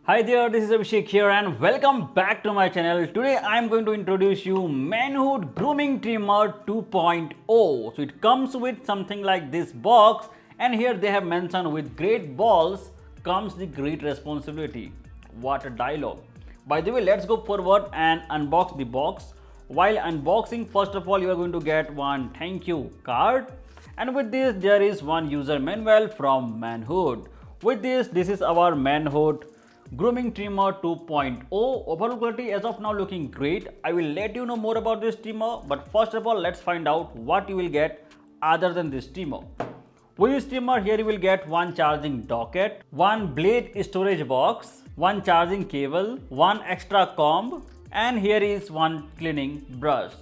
Hi there, this is Abhishek here and welcome back to my channel. Today I am going to introduce you Manhood Grooming Trimmer 2.0. So it comes with something like this box, and here they have mentioned with great balls comes the great responsibility. What a dialogue. By the way, let's go forward and unbox the box. While unboxing, first of all you are going to get one thank you card, and with this there is one user manual from Manhood. With this is our Manhood Grooming Trimmer 2.0. Overall quality as of now looking great. I will let you know more about this trimmer, but first of all let's find out what you will get other than this trimmer. With this trimmer, here you will get one charging docket, one blade storage box, one charging cable, one extra comb, and here is one cleaning brush.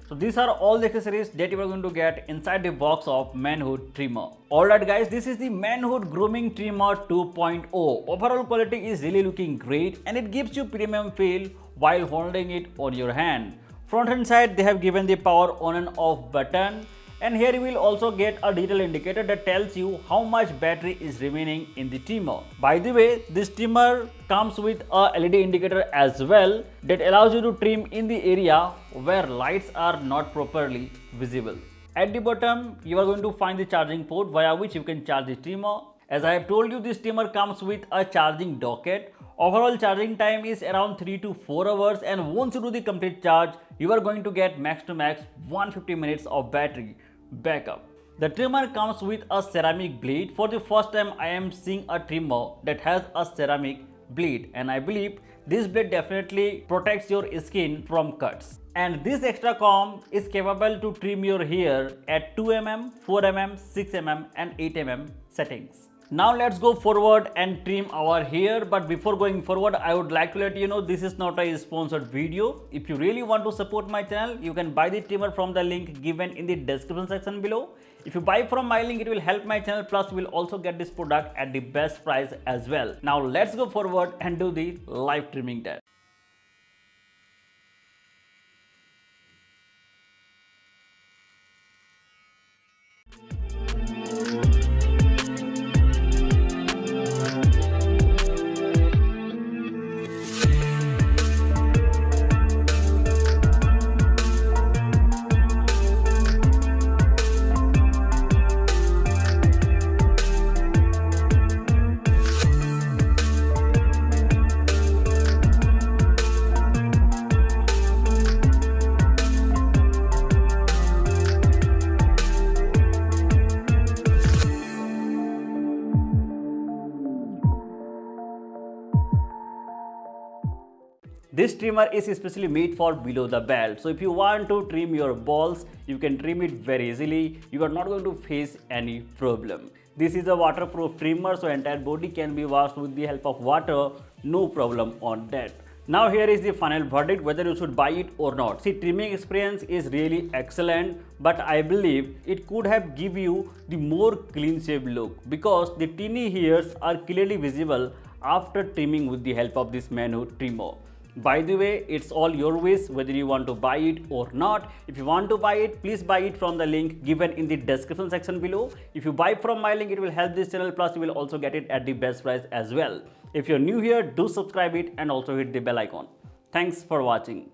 So these are all the accessories that you are going to get inside the box of Manhood Trimmer. Alright guys, this is the Manhood Grooming Trimmer 2.0. Overall quality is really looking great and it gives you premium feel while holding it on your hand. Front and side they have given the power on and off button, and here you will also get a digital indicator that tells you how much battery is remaining in the trimmer. By the way, this trimmer comes with a LED indicator as well that allows you to trim in the area where lights are not properly visible. At the bottom, you are going to find the charging port via which you can charge the trimmer. As I have told you, this trimmer comes with a charging docket. Overall charging time is around 3 to 4 hours, and once you do the complete charge, you are going to get max to max 150 minutes of battery backup. The trimmer comes with a ceramic blade. For the first time I am seeing a trimmer that has a ceramic blade, and I believe this blade definitely protects your skin from cuts. And this extra comb is capable to trim your hair at 2mm, 4mm, 6mm and 8mm settings. Now let's go forward and trim our hair, but before going forward I would like to let you know this is not a sponsored video. If you really want to support my channel, you can buy the trimmer from the link given in the description section below. If you buy from my link, it will help my channel, plus you will also get this product at the best price as well. Now let's go forward and do the live trimming test. This trimmer is especially made for below the belt. So if you want to trim your balls, you can trim it very easily. You are not going to face any problem. This is a waterproof trimmer, so entire body can be washed with the help of water. No problem on that. Now here is the final verdict whether you should buy it or not. See, trimming experience is really excellent, but I believe it could have give you the more clean shaved look because the teeny hairs are clearly visible after trimming with the help of this Manhood trimmer. By the way, it's all your wish whether you want to buy it or not. If you want to buy it, please buy it from the link given in the description section below. If you buy from my link, it will help this channel, plus you will also get it at the best price as well. If you're new here, do subscribe it and also hit the bell icon. Thanks for watching.